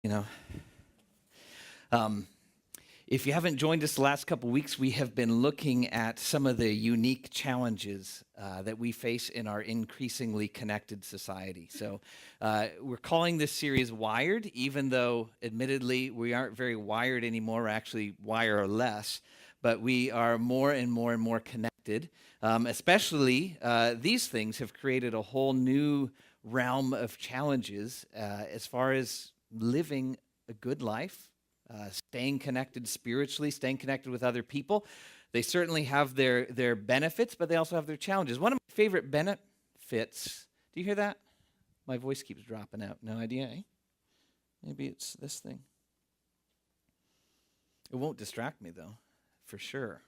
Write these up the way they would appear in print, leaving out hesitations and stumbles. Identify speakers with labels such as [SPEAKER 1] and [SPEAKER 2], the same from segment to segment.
[SPEAKER 1] You know, um, if you haven't joined us the last couple weeks, we have been looking at some of the unique challenges that we face in our increasingly connected society. So we're calling this series Wired, even though admittedly we aren't very wired anymore, we're actually wireless, but we are more and more and more connected. Especially these things have created a whole new realm of challenges as far as living a good life, staying connected spiritually, staying connected with other people. They certainly have their benefits, but they also have their challenges. One of my favorite benefits, do you hear that? My voice keeps dropping out. No idea, eh? Maybe it's this thing. It won't distract me, though, for sure.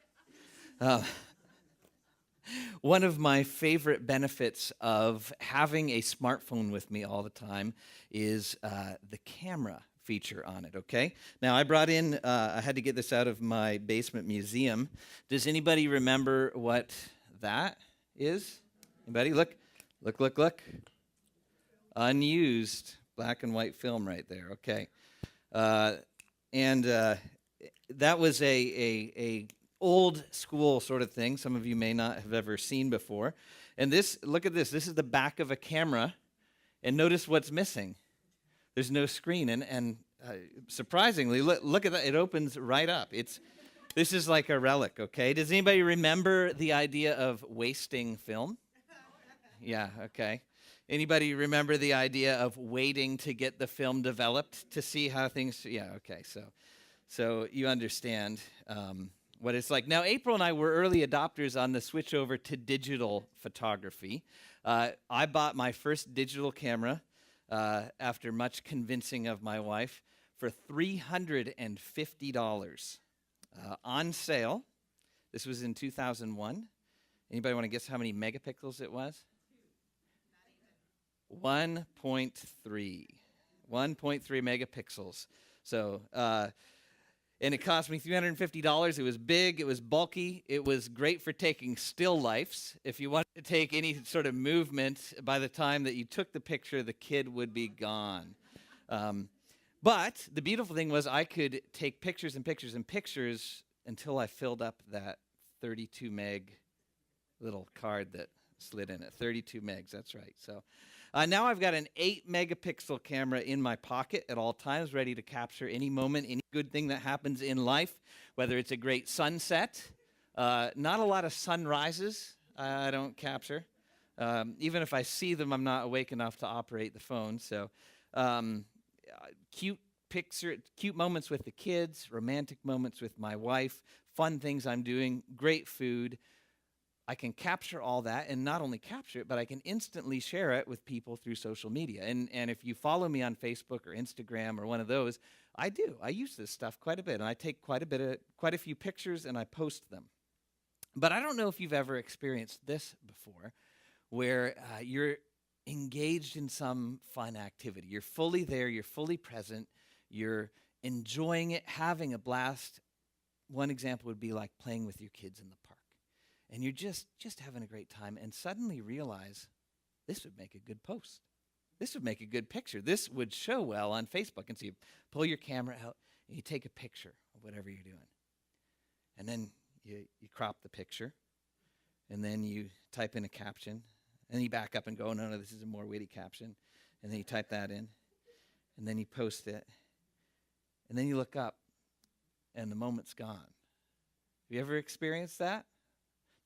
[SPEAKER 1] One of my favorite benefits of having a smartphone with me all the time is the camera feature on it, okay? Now, I brought in, I had to get this out of my basement museum. Does anybody remember what that is? Anybody? Look. Unused black and white film right there, okay. And that was a old school sort of thing. Some of you may not have ever seen before. And this, look at this. This is the back of a camera. And notice what's missing. There's no screen. And surprisingly, look at that. It opens right up. This is like a relic, okay? Does anybody remember the idea of wasting film? Yeah, okay. Anybody remember the idea of waiting to get the film developed to see how things, yeah, okay. So you understand what it's like. Now, April and I were early adopters on the switch over to digital photography. I bought my first digital camera after much convincing of my wife for $350 on sale. This was in 2001. Anybody want to guess how many megapixels it was? 1.3 megapixels. So, and it cost me $350. It was big, it was bulky, it was great for taking still lifes. If you wanted to take any sort of movement, by the time that you took the picture, the kid would be gone. But the beautiful thing was I could take pictures and pictures and pictures until I filled up that 32 meg little card that slid in it. 32 megs, that's right. So now I've got an 8 megapixel camera in my pocket at all times, ready to capture any moment, any good thing that happens in life, whether it's a great sunset. Not a lot of sunrises I don't capture. Even if I see them, I'm not awake enough to operate the phone. So cute moments with the kids, romantic moments with my wife, fun things I'm doing, great food. I can capture all that, and not only capture it, but I can instantly share it with people through social media. And if you follow me on Facebook or Instagram or one of those, I do. I use this stuff quite a bit, and I take quite a few pictures, and I post them. But I don't know if you've ever experienced this before, where you're engaged in some fun activity. You're fully there, you're fully present, you're enjoying it, having a blast. One example would be like playing with your kids in the park. And you're just having a great time, and suddenly realize this would make a good post. This would make a good picture. This would show well on Facebook. And so you pull your camera out, and you take a picture of whatever you're doing. And then you crop the picture, and then you type in a caption, and then you back up and go, no, this is a more witty caption. And then you type that in, and then you post it. And then you look up, and the moment's gone. Have you ever experienced that?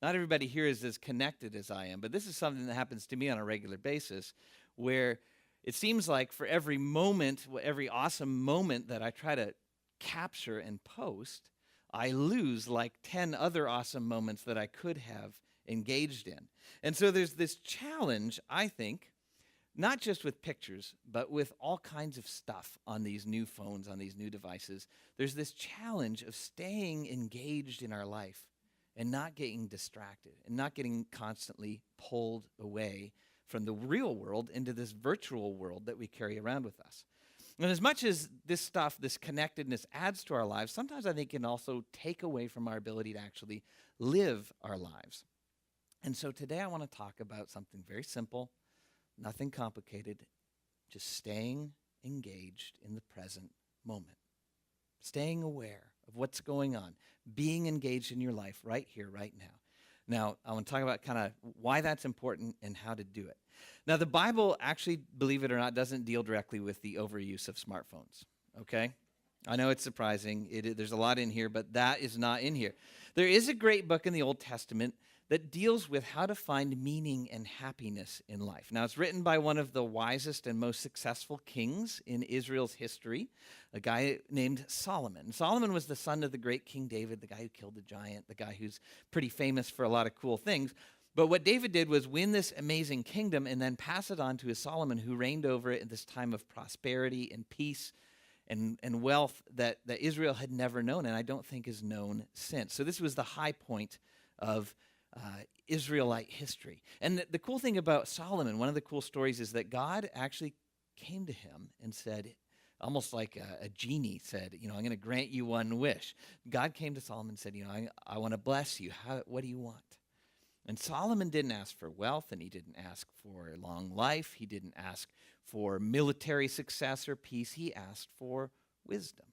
[SPEAKER 1] Not everybody here is as connected as I am, but this is something that happens to me on a regular basis, where it seems like for every moment, every awesome moment that I try to capture and post, I lose like 10 other awesome moments that I could have engaged in. And so there's this challenge, I think, not just with pictures, but with all kinds of stuff on these new phones, on these new devices. There's this challenge of staying engaged in our life and not getting distracted and not getting constantly pulled away from the real world into this virtual world that we carry around with us. And as much as this stuff, this connectedness adds to our lives, sometimes I think it can also take away from our ability to actually live our lives. And so today I want to talk about something very simple, nothing complicated, just staying engaged in the present moment. Staying aware of what's going on, being engaged in your life right here, right now. Now, I want to talk about kind of why that's important and how to do it. Now, the Bible actually, believe it or not, doesn't deal directly with the overuse of smartphones, okay? I know it's surprising. There's a lot in here, but that is not in here. There is a great book in the Old Testament that deals with how to find meaning and happiness in life. Now, it's written by one of the wisest and most successful kings in Israel's history, a guy named Solomon. Solomon was the son of the great King David, the guy who killed the giant, the guy who's pretty famous for a lot of cool things. But what David did was win this amazing kingdom and then pass it on to his Solomon, who reigned over it in this time of prosperity and peace and wealth that Israel had never known, and I don't think is known since. So this was the high point of Israelite history. And the cool thing about Solomon, one of the cool stories, is that God actually came to him and said, almost like a genie said, I'm going to grant you one wish. God came to Solomon and said, I want to bless you. What do you want? And Solomon didn't ask for wealth, and he didn't ask for a long life. He didn't ask for military success or peace. He asked for wisdom.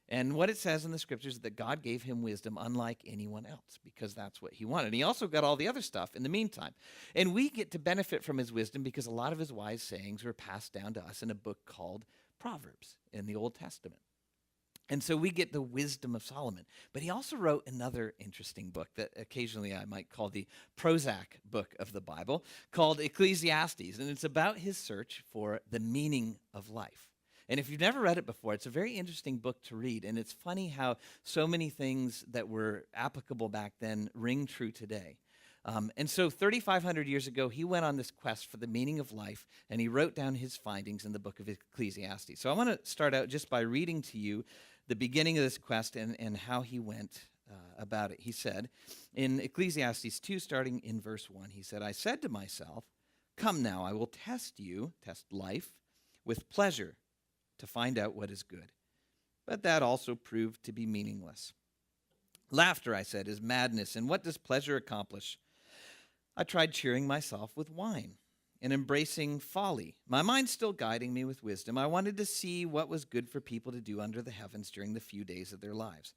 [SPEAKER 1] And what it says in the scriptures is that God gave him wisdom unlike anyone else, because that's what he wanted. He also got all the other stuff in the meantime. And we get to benefit from his wisdom because a lot of his wise sayings were passed down to us in a book called Proverbs in the Old Testament. And so we get the wisdom of Solomon. But he also wrote another interesting book that occasionally I might call the Prozac book of the Bible, called Ecclesiastes. And it's about his search for the meaning of life. And if you've never read it before, it's a very interesting book to read. And it's funny how so many things that were applicable back then ring true today. And so 3,500 years ago, he went on this quest for the meaning of life, and he wrote down his findings in the book of Ecclesiastes. So I want to start out just by reading to you the beginning of this quest and how he went about it. He said, in Ecclesiastes 2, starting in verse 1, he said, I said to myself, come now, I will test life, with pleasure, to find out what is good. But that also proved to be meaningless. Laughter, I said, is madness, and what does pleasure accomplish? I tried cheering myself with wine and embracing folly, my mind still guiding me with wisdom. I wanted to see what was good for people to do under the heavens during the few days of their lives.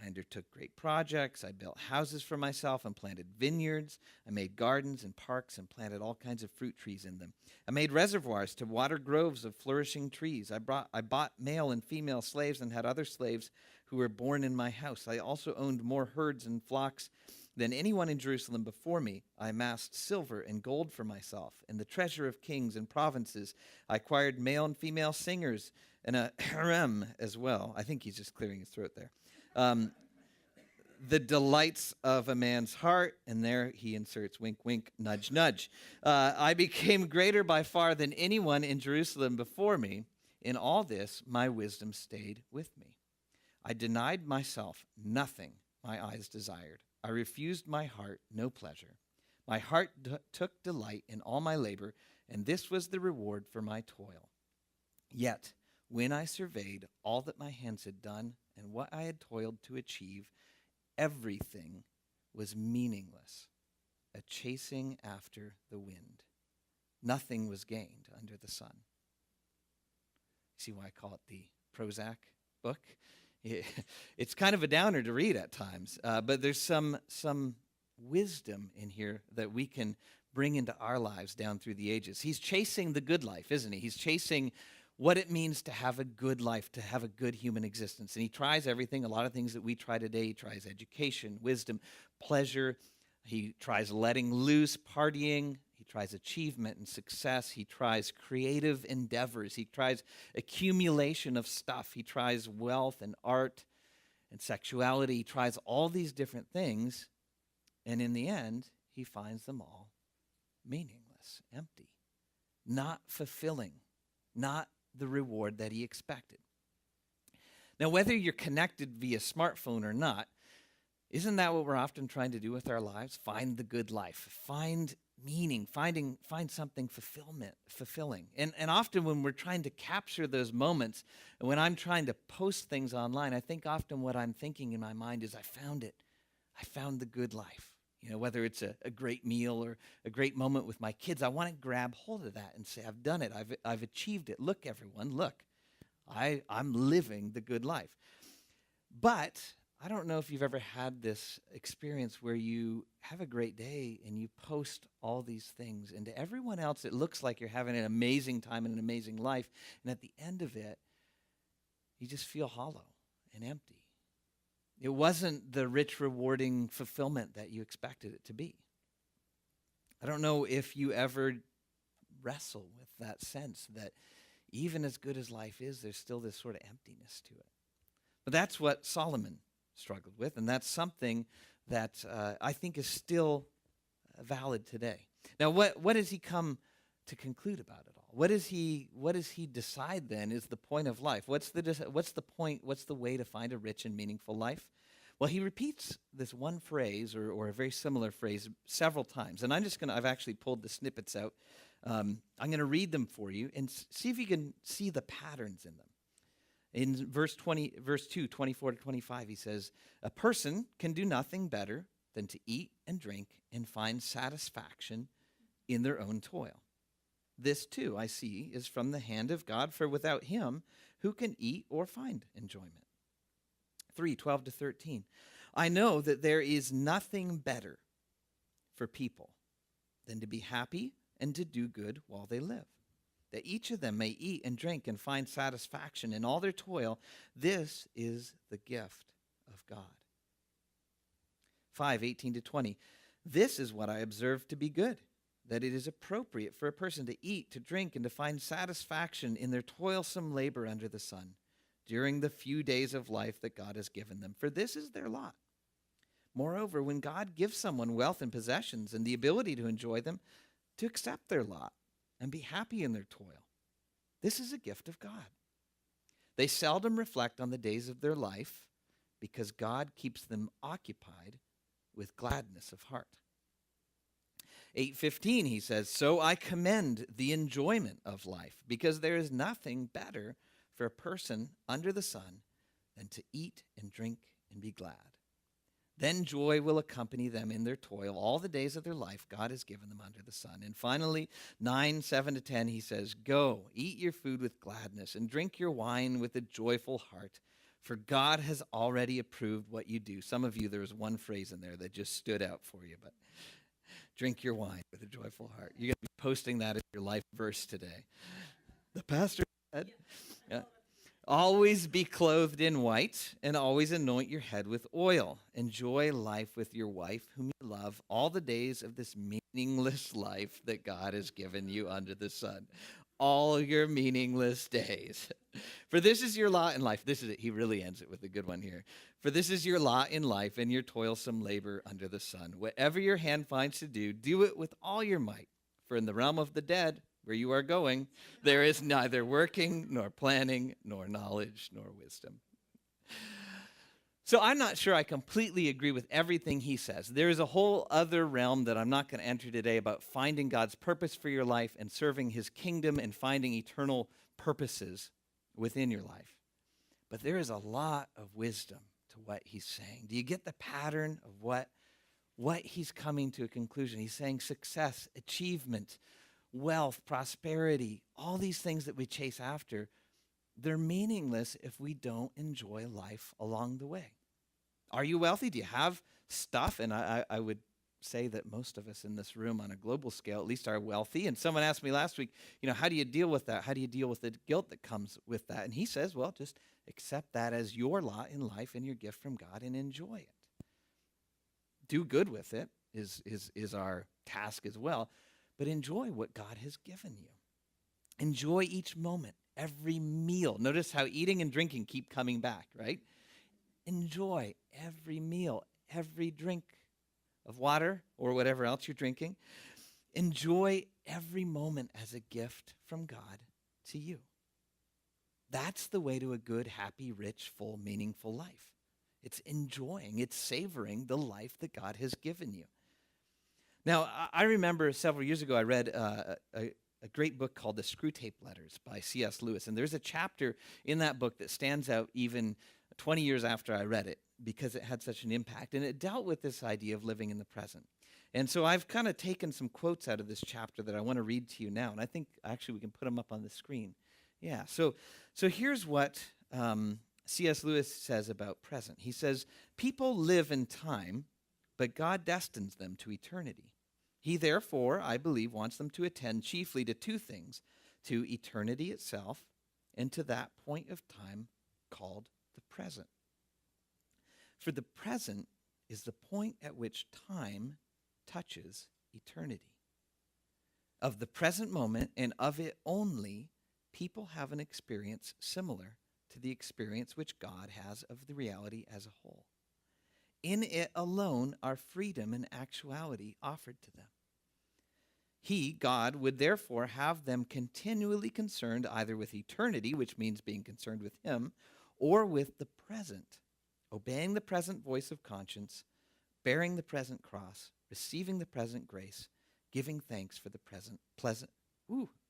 [SPEAKER 1] I undertook great projects. I built houses for myself and planted vineyards. I made gardens and parks and planted all kinds of fruit trees in them. I made reservoirs to water groves of flourishing trees. I bought male and female slaves and had other slaves who were born in my house. I also owned more herds and flocks than anyone in Jerusalem before me. I amassed silver and gold for myself and the treasure of kings and provinces. I acquired male and female singers and a harem as well. I think he's just clearing his throat there. The delights of a man's heart, and there he inserts wink, wink, nudge, nudge. I became greater by far than anyone in Jerusalem before me. In all this, my wisdom stayed with me. I denied myself nothing my eyes desired. I refused my heart no pleasure. My heart took delight in all my labor, and this was the reward for my toil. Yet, when I surveyed all that my hands had done and what I had toiled to achieve, everything was meaningless, a chasing after the wind. Nothing was gained under the sun. See why I call it the Prozac book? It's kind of a downer to read at times, but there's some wisdom in here that we can bring into our lives down through the ages. He's chasing the good life, isn't he? He's chasing what it means to have a good life, to have a good human existence. And he tries everything, a lot of things that we try today. He tries education, wisdom, pleasure. He tries letting loose, partying. He tries achievement and success. He tries creative endeavors. He tries accumulation of stuff. He tries wealth and art and sexuality. He tries all these different things. And in the end, he finds them all meaningless, empty, not fulfilling, not the reward that he expected. Now, whether you're connected via smartphone or not, isn't that what we're often trying to do with our lives? Find the good life, find meaning, find something fulfilling. And often when we're trying to capture those moments, and when I'm trying to post things online, I think often what I'm thinking in my mind is, I found it. I found the good life. Whether it's a great meal or a great moment with my kids, I want to grab hold of that and say, I've done it. I've achieved it. Look, everyone, look. I'm living the good life. But I don't know if you've ever had this experience where you have a great day and you post all these things, and to everyone else, it looks like you're having an amazing time and an amazing life. And at the end of it, you just feel hollow and empty. It wasn't the rich, rewarding fulfillment that you expected it to be. I don't know if you ever wrestle with that sense that even as good as life is, there's still this sort of emptiness to it. But that's what Solomon struggled with, and that's something that I think is still valid today. Now, what does he come to conclude about it all? What does he decide then is the point of life? What's the point? What's the way to find a rich and meaningful life? Well, he repeats this one phrase or a very similar phrase several times, and I've actually pulled the snippets out. I'm going to read them for you and see if you can see the patterns in them. In verse 2, 24 to 25, he says, "A person can do nothing better than to eat and drink and find satisfaction in their own toil. This, too, I see, is from the hand of God, for without him, who can eat or find enjoyment?" 3, 12 to 13, "I know that there is nothing better for people than to be happy and to do good while they live, that each of them may eat and drink and find satisfaction in all their toil. This is the gift of God." 5, 18 to 20, "This is what I observe to be good, that it is appropriate for a person to eat, to drink, and to find satisfaction in their toilsome labor under the sun during the few days of life that God has given them, for this is their lot. Moreover, when God gives someone wealth and possessions and the ability to enjoy them, to accept their lot and be happy in their toil, this is a gift of God. They seldom reflect on the days of their life because God keeps them occupied with gladness of heart." 8:15, he says, "So I commend the enjoyment of life, because there is nothing better for a person under the sun than to eat and drink and be glad. Then joy will accompany them in their toil all the days of their life God has given them under the sun." And finally, 9, 7 to 10, he says, "Go, eat your food with gladness and drink your wine with a joyful heart, for God has already approved what you do." Some of you, there was one phrase in there that just stood out for you, but drink your wine with a joyful heart. You're going to be posting that as your life verse today. The pastor said, "Always be clothed in white and always anoint your head with oil. Enjoy life with your wife, whom you love, all the days of this meaningless life that God has given you under the sun." All your meaningless days. "For this is your lot in life." This is it. He really ends it with a good one here. "For this is your lot in life and your toilsome labor under the sun. Whatever your hand finds to do, do it with all your might. For in the realm of the dead, where you are going, there is neither working, nor planning, nor knowledge, nor wisdom." So I'm not sure I completely agree with everything he says. There is a whole other realm that I'm not going to enter today about finding God's purpose for your life and serving his kingdom and finding eternal purposes within your life. But there is a lot of wisdom to what he's saying. Do you get the pattern of what he's coming to a conclusion? He's saying success, achievement, wealth, prosperity, all these things that we chase after, they're meaningless if we don't enjoy life along the way. Are you wealthy? Do you have stuff? And I would say that most of us in this room on a global scale at least are wealthy. And someone asked me last week, how do you deal with that? How do you deal with the guilt that comes with that? And he says, well, just accept that as your lot in life and your gift from God and enjoy it. Do good with it is our task as well. But enjoy what God has given you. Enjoy each moment. Every meal. Notice how eating and drinking keep coming back, right? Enjoy every meal, every drink of water or whatever else you're drinking. Enjoy every moment as a gift from God to you. That's the way to a good, happy, rich, full, meaningful life. It's enjoying, it's savoring the life that God has given you. Now, I remember several years ago I read a great book called The Screw Tape Letters by C.S. Lewis. And there's a chapter in that book that stands out even 20 years after I read it because it had such an impact. And it dealt with this idea of living in the present. And so I've kind of taken some quotes out of this chapter that I want to read to you now. And I think actually we can put them up on the screen. Yeah, so here's what C.S. Lewis says about present. He says, people live in time, but God destines them to eternity. He therefore, I believe, wants them to attend chiefly to two things, to eternity itself and to that point of time called the present. For the present is the point at which time touches eternity. Of the present moment and of it only, people have an experience similar to the experience which God has of the reality as a whole. In it alone are freedom and actuality offered to them. He, God, would therefore have them continually concerned either with eternity, which means being concerned with him, or with the present, obeying the present voice of conscience, bearing the present cross, receiving the present grace, giving thanks for the present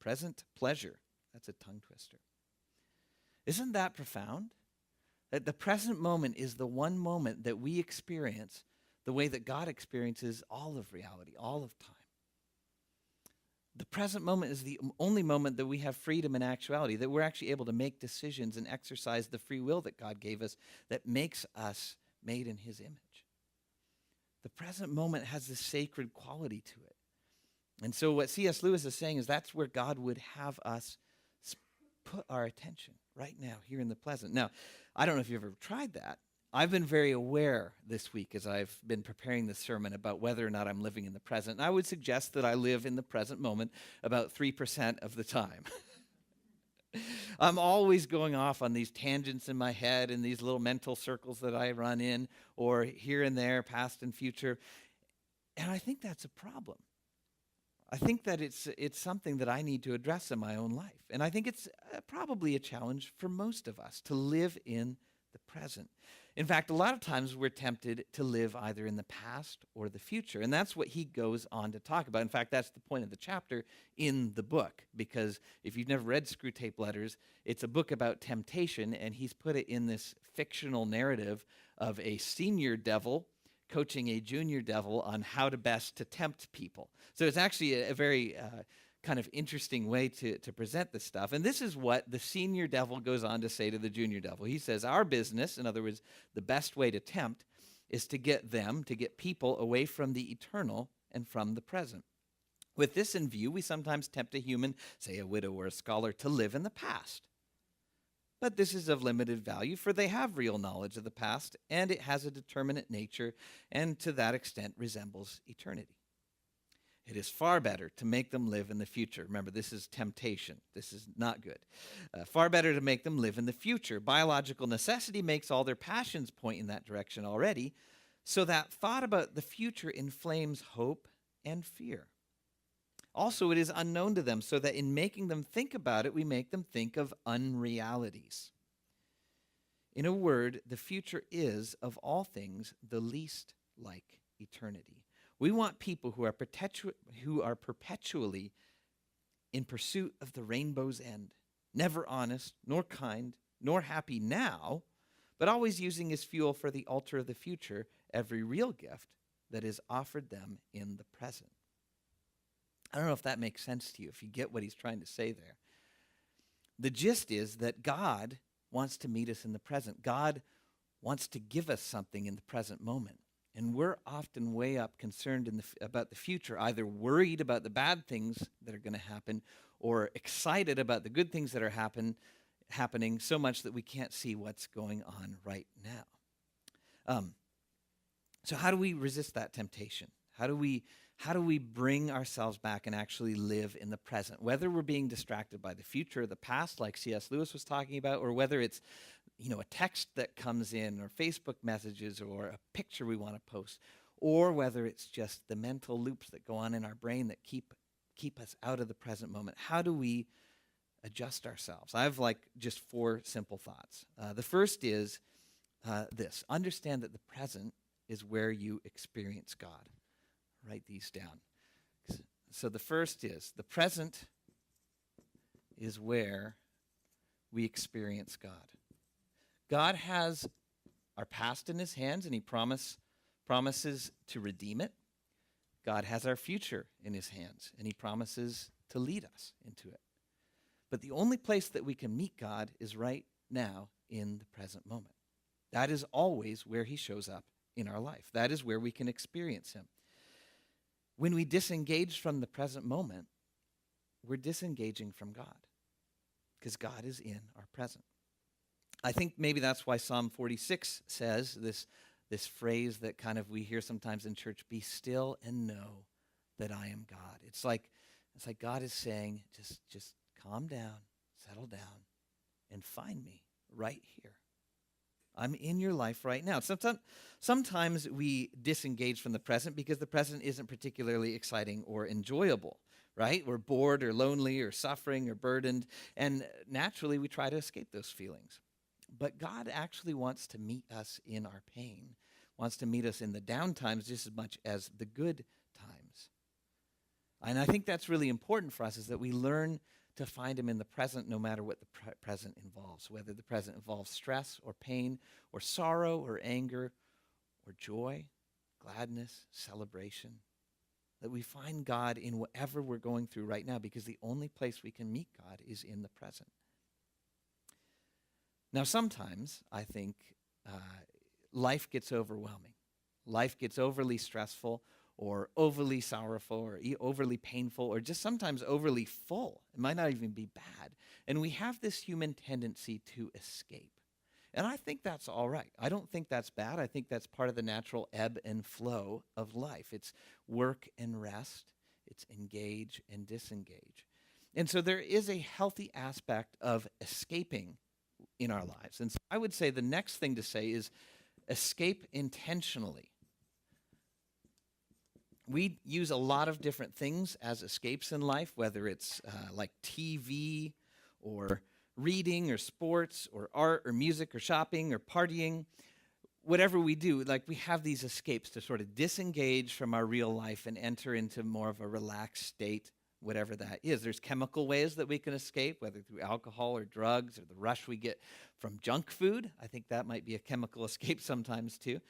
[SPEAKER 1] present pleasure. That's a tongue twister. Isn't that profound? That the present moment is the one moment that we experience the way that God experiences all of reality, all of time. The present moment is the only moment that we have freedom and actuality, that we're actually able to make decisions and exercise the free will that God gave us that makes us made in his image. The present moment has this sacred quality to it. And so what C.S. Lewis is saying is that's where God would have us put our attention right now, here in the present. Now, I don't know if you've ever tried that. I've been very aware this week as I've been preparing this sermon about whether or not I'm living in the present. And I would suggest that I live in the present moment about 3% of the time. I'm always going off on these tangents in my head and these little mental circles that I run in, or here and there, past and future. And I think that's a problem. I think that it's something that I need to address in my own life. And I think it's probably a challenge for most of us to live in the present. In fact, a lot of times we're tempted to live either in the past or the future. And that's what he goes on to talk about. In fact, that's the point of the chapter in the book. Because if you've never read Screw Tape Letters, it's a book about temptation. And he's put it in this fictional narrative of a senior devil coaching a junior devil on how to best to tempt people. So it's actually a very kind of interesting way to present this stuff. And this is what the senior devil goes on to say to the junior devil. He says, our business, in other words, the best way to tempt is to get people away from the eternal and from the present. With this in view, we sometimes tempt a human, say a widow or a scholar, to live in the past. But this is of limited value, for they have real knowledge of the past, and it has a determinate nature, and to that extent resembles eternity. It is far better to make them live in the future. Remember, this is temptation. This is not good. Far better to make them live in the future. Biological necessity makes all their passions point in that direction already, so that thought about the future inflames hope and fear. Also, it is unknown to them, so that in making them think about it, we make them think of unrealities. In a word, the future is, of all things, the least like eternity. We want people who are perpetually in pursuit of the rainbow's end, never honest, nor kind, nor happy now, but always using as fuel for the altar of the future every real gift that is offered them in the present. I don't know if that makes sense to you, if you get what he's trying to say there. The gist is that God wants to meet us in the present. God wants to give us something in the present moment. And we're often way up concerned about the future, either worried about the bad things that are going to happen or excited about the good things that are happening so much that we can't see what's going on right now. So how do we resist that temptation? How do we bring ourselves back and actually live in the present? Whether we're being distracted by the future or the past, like C.S. Lewis was talking about, or whether it's a text that comes in, or Facebook messages, or a picture we want to post, or whether it's just the mental loops that go on in our brain that keep us out of the present moment. How do we adjust ourselves? I have just 4 simple thoughts. The first is this: understand that the present is where you experience God. Write these down. So the first is, the present is where we experience God. God has our past in his hands, and he promises to redeem it. God has our future in his hands, and he promises to lead us into it. But the only place that we can meet God is right now in the present moment. That is always where he shows up in our life. That is where we can experience him. When we disengage from the present moment, we're disengaging from God, because God is in our present. I think maybe that's why Psalm 46 says this phrase that kind of we hear sometimes in church, be still and know that I am God. It's like God is saying, just calm down, settle down, and find me right here. I'm in your life right now. Sometimes we disengage from the present because the present isn't particularly exciting or enjoyable, right? We're bored or lonely or suffering or burdened, and naturally we try to escape those feelings. But God actually wants to meet us in our pain, wants to meet us in the down times just as much as the good times. And I think that's really important for us, is that we learn to find him in the present, no matter what the present involves, whether the present involves stress or pain or sorrow or anger or joy, gladness, celebration. That we find God in whatever we're going through right now, because the only place we can meet God is in the present. Now, sometimes I think life gets overwhelming. Life gets overly stressful or overly sorrowful or overly painful or just sometimes overly full. It might not even be bad. And we have this human tendency to escape. And I think that's all right. I don't think that's bad. I think that's part of the natural ebb and flow of life. It's work and rest. It's engage and disengage. And so there is a healthy aspect of escaping in our lives. And so I would say the next thing to say is escape intentionally. We use a lot of different things as escapes in life, whether it's like TV or reading or sports or art or music or shopping or partying. Whatever we do, like we have these escapes to sort of disengage from our real life and enter into more of a relaxed state, whatever that is. There's chemical ways that we can escape, whether through alcohol or drugs or the rush we get from junk food. I think that might be a chemical escape sometimes too.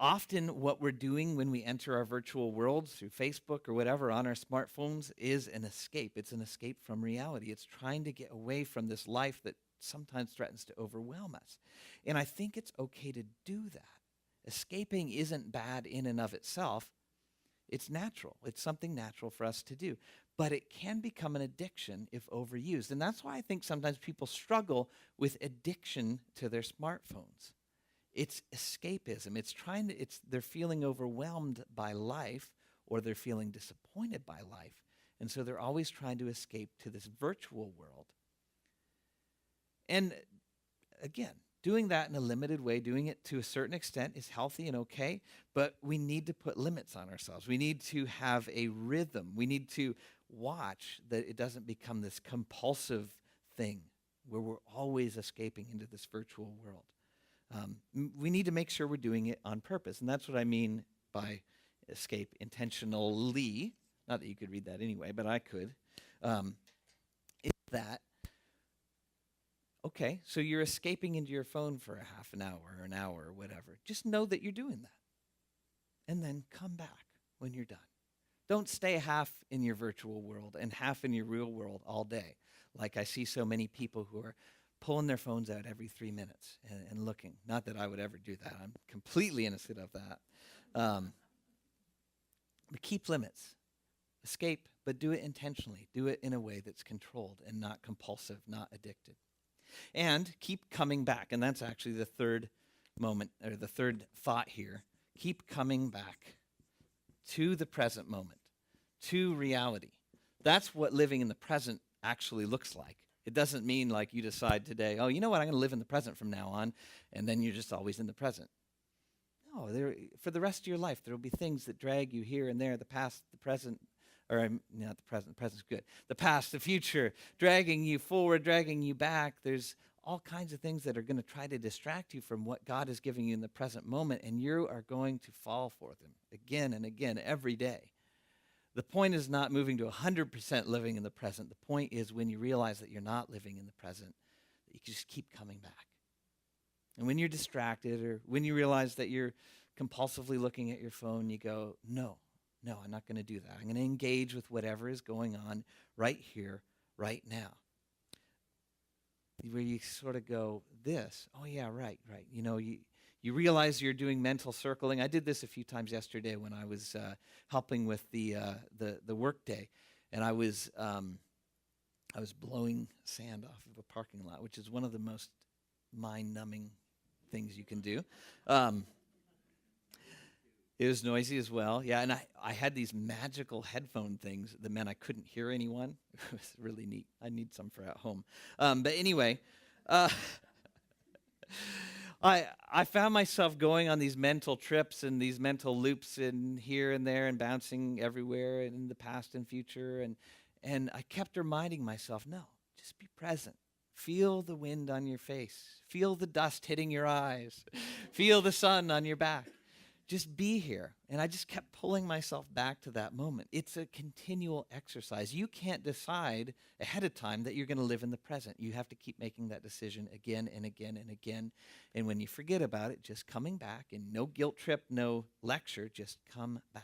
[SPEAKER 1] Often what we're doing when we enter our virtual worlds through Facebook or whatever on our smartphones is an escape. It's an escape from reality. It's trying to get away from this life that sometimes threatens to overwhelm us. And I think it's okay to do that. Escaping isn't bad in and of itself. It's natural. It's something natural for us to do. But it can become an addiction if overused. And that's why I think sometimes people struggle with addiction to their smartphones. It's escapism. They're feeling overwhelmed by life, or they're feeling disappointed by life. And so they're always trying to escape to this virtual world. And again, doing that in a limited way, doing it to a certain extent is healthy and okay, but we need to put limits on ourselves. We need to have a rhythm. We need to watch that it doesn't become this compulsive thing where we're always escaping into this virtual world. We need to make sure we're doing it on purpose, and that's what I mean by escape intentionally. Not that you could read that anyway, but I could. Is that okay, so you're escaping into your phone for a half an hour or an hour or whatever. Just know that you're doing that. And then come back when you're done. Don't stay half in your virtual world and half in your real world all day. Like I see so many people who are pulling their phones out every 3 minutes and looking. Not that I would ever do that. I'm completely innocent of that. But keep limits. Escape, but do it intentionally. Do it in a way that's controlled and not compulsive, not addicted. And keep coming back. And that's actually the third moment, or the third thought here. Keep coming back to the present moment, to reality. That's what living in the present actually looks like. It doesn't mean like you decide today, oh, you know what, I'm going to live in the present from now on, and then you're just always in the present. No, for the rest of your life, there will be things that drag you here and there, the past, the present, or not the present, the present's good. The past, the future, dragging you forward, dragging you back. There's all kinds of things that are going to try to distract you from what God is giving you in the present moment, and you are going to fall for them again and again every day. The point is not moving to 100% living in the present. The point is when you realize that you're not living in the present, that you can just keep coming back. And when you're distracted or when you realize that you're compulsively looking at your phone, you go, no, I'm not going to do that. I'm going to engage with whatever is going on right here, right now. Where you sort of go, oh yeah, right. You realize you're doing mental circling. I did this a few times yesterday when I was helping with the work day, and I was blowing sand off of a parking lot, which is one of the most mind-numbing things you can do. It was noisy as well, yeah, and I had these magical headphone things that meant I couldn't hear anyone. It was really neat. I need some for at home. But anyway, I found myself going on these mental trips and these mental loops in here and there and bouncing everywhere and in the past and future, and I kept reminding myself, no, just be present. Feel the wind on your face. Feel the dust hitting your eyes. Feel the sun on your back. Just be here. And I just kept pulling myself back to that moment. It's a continual exercise. You can't decide ahead of time that you're going to live in the present. You have to keep making that decision again and again and again. And when you forget about it, just coming back, and no guilt trip, no lecture, just come back.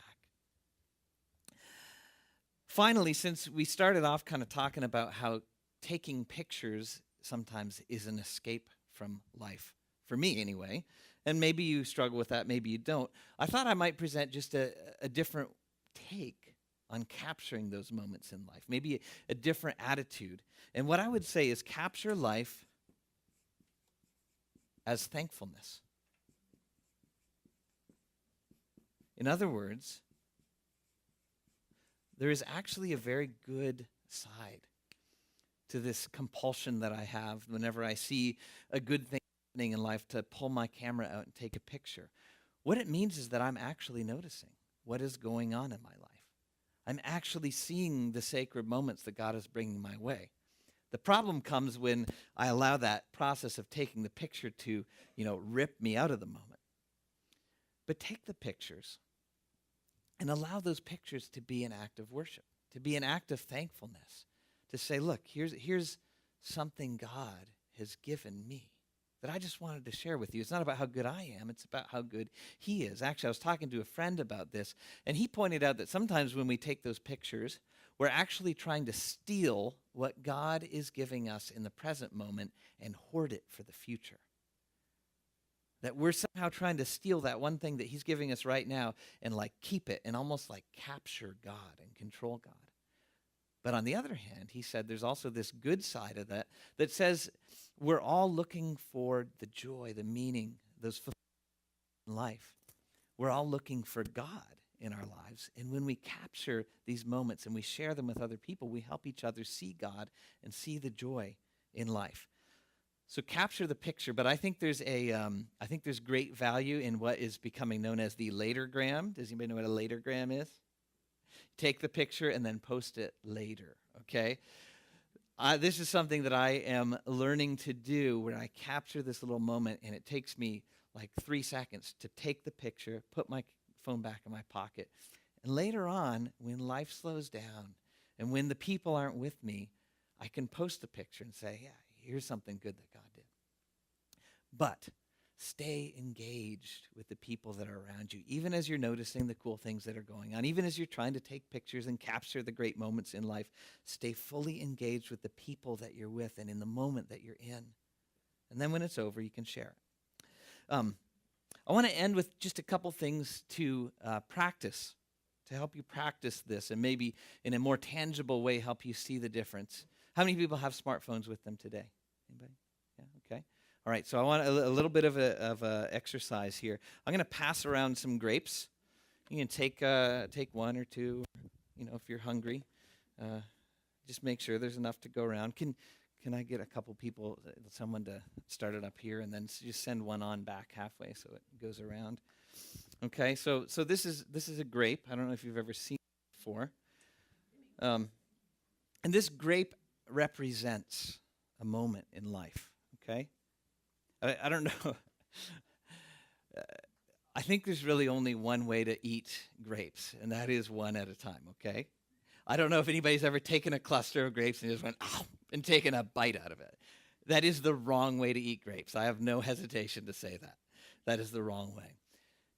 [SPEAKER 1] Finally, since we started off kind of talking about how taking pictures sometimes is an escape from life, for me anyway, and maybe you struggle with that, maybe you don't, I thought I might present just a different take on capturing those moments in life, maybe a different attitude. And what I would say is capture life as thankfulness. In other words, there is actually a very good side to this compulsion that I have whenever I see a good thing happening in life to pull my camera out and take a picture. What it means is that I'm actually noticing what is going on in my life. I'm actually seeing the sacred moments that God is bringing my way. The problem comes when I allow that process of taking the picture to, rip me out of the moment. But take the pictures and allow those pictures to be an act of worship, to be an act of thankfulness, to say, look, here's something God has given me that I just wanted to share with you. It's not about how good I am, it's about how good he is. Actually, I was talking to a friend about this, and he pointed out that sometimes when we take those pictures, we're actually trying to steal what God is giving us in the present moment and hoard it for the future. That we're somehow trying to steal that one thing that he's giving us right now and keep it and almost capture God and control God. But on the other hand, he said there's also this good side of that says we're all looking for the joy, the meaning, those fulfillment in life. We're all looking for God in our lives. And when we capture these moments and we share them with other people, we help each other see God and see the joy in life. So capture the picture, but I think there's great value in what is becoming known as the latergram. Does anybody know what a latergram is? Take the picture and then post it later, okay? This is something that I am learning to do, where I capture this little moment, and it takes me 3 seconds to take the picture, put my phone back in my pocket, and later on, when life slows down and when the people aren't with me, I can post the picture and say, yeah, here's something good that God did. But stay engaged with the people that are around you, even as you're noticing the cool things that are going on, even as you're trying to take pictures and capture the great moments in life. Stay fully engaged with the people that you're with and in the moment that you're in. And then when it's over, you can share it. I want to end with just a couple things to practice, to help you practice this and maybe in a more tangible way help you see the difference. How many people have smartphones with them today? Anybody? Yeah, okay. All right, so I want a little bit of a exercise here. I'm going to pass around some grapes. You can take one or two, if you're hungry. Just make sure there's enough to go around. Can I get a couple people, someone to start it up here, and then just send one on back halfway so it goes around? Okay, so this is a grape. I don't know if you've ever seen it before. And this grape represents a moment in life, okay? I don't know. I think there's really only one way to eat grapes, and that is one at a time, okay? I don't know if anybody's ever taken a cluster of grapes and just went, oh, and taken a bite out of it. That is the wrong way to eat grapes. I have no hesitation to say that. That is the wrong way.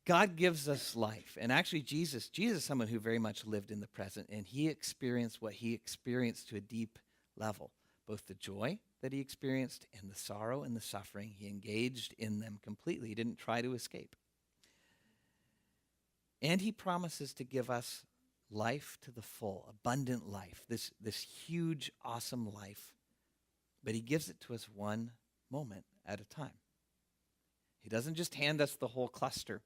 [SPEAKER 1] God gives us life. And actually, Jesus is someone who very much lived in the present, and he experienced what he experienced to a deep level, both the joy that he experienced and the sorrow and the suffering. He engaged in them completely. He didn't try to escape. And he promises to give us life to the full, abundant life, this huge, awesome life. But he gives it to us one moment at a time. He doesn't just hand us the whole cluster.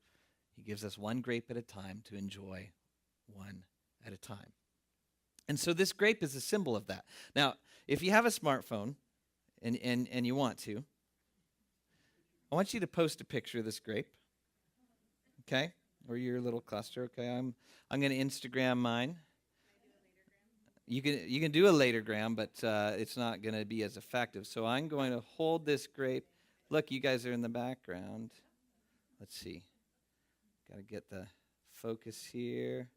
[SPEAKER 1] He gives us one grape at a time to enjoy one at a time. And so this grape is a symbol of that. Now, if you have a smartphone and you want to, I want you to post a picture of this grape, okay? Or your little cluster, okay? I'm going to Instagram mine. You can do a latergram, but it's not going to be as effective. So I'm going to hold this grape. Look, you guys are in the background. Let's see. Got to get the focus here.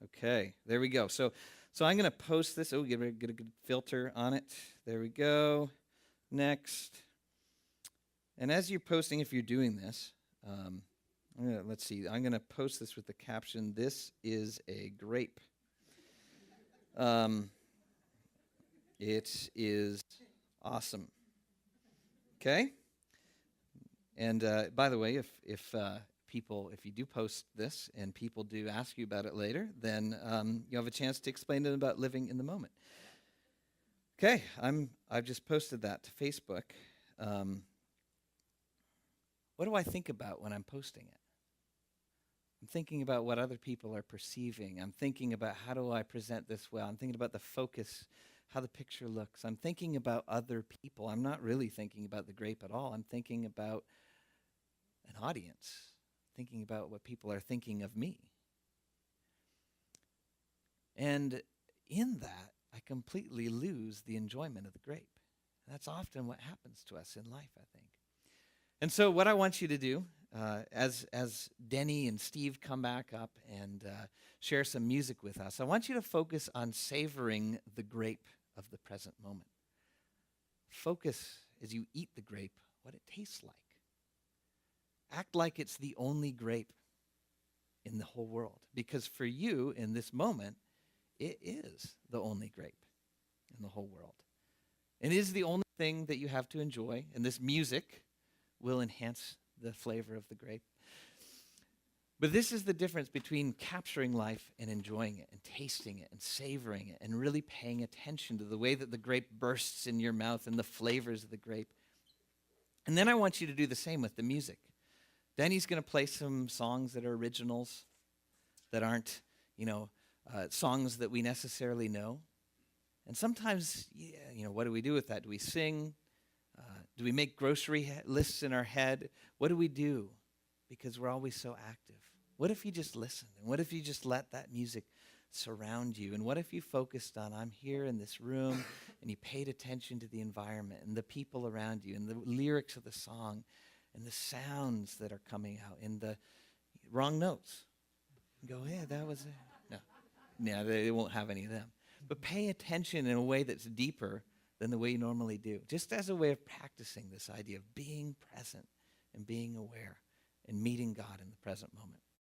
[SPEAKER 1] Okay, there we go. So I'm going to post this. Oh, get a good filter on it. There we go. Next. And as you're posting, if you're doing this, let's see. I'm going to post this with the caption, "This is a grape." It is awesome. Okay? And by the way, if you do post this and people do ask you about it later, then you have a chance to explain to them about living in the moment. Okay, I've just posted that to Facebook. What do I think about when I'm posting it? I'm thinking about what other people are perceiving. I'm thinking about how do I present this well. I'm thinking about the focus, how the picture looks. I'm thinking about other people. I'm not really thinking about the grape at all. I'm thinking about an audience, thinking about what people are thinking of me. And in that, I completely lose the enjoyment of the grape. That's often what happens to us in life, I think. And so what I want you to do, as Denny and Steve come back up and share some music with us, I want you to focus on savoring the grape of the present moment. Focus, as you eat the grape, what it tastes like. Act like it's the only grape in the whole world. Because for you, in this moment, it is the only grape in the whole world. It is the only thing that you have to enjoy, and this music will enhance the flavor of the grape. But this is the difference between capturing life and enjoying it and tasting it and savoring it and really paying attention to the way that the grape bursts in your mouth and the flavors of the grape. And then I want you to do the same with the music. Danny's going to play some songs that are originals, that aren't, songs that we necessarily know. And sometimes, what do we do with that? Do we sing? Do we make grocery lists in our head? What do we do? Because we're always so active. What if you just listened? And what if you just let that music surround you? And what if you focused on, I'm here in this room, and you paid attention to the environment and the people around you and the lyrics of the song and the sounds that are coming out and the wrong notes? And go, yeah, that was it. No, they won't have any of them. But pay attention in a way that's deeper than the way you normally do, just as a way of practicing this idea of being present and being aware and meeting God in the present moment.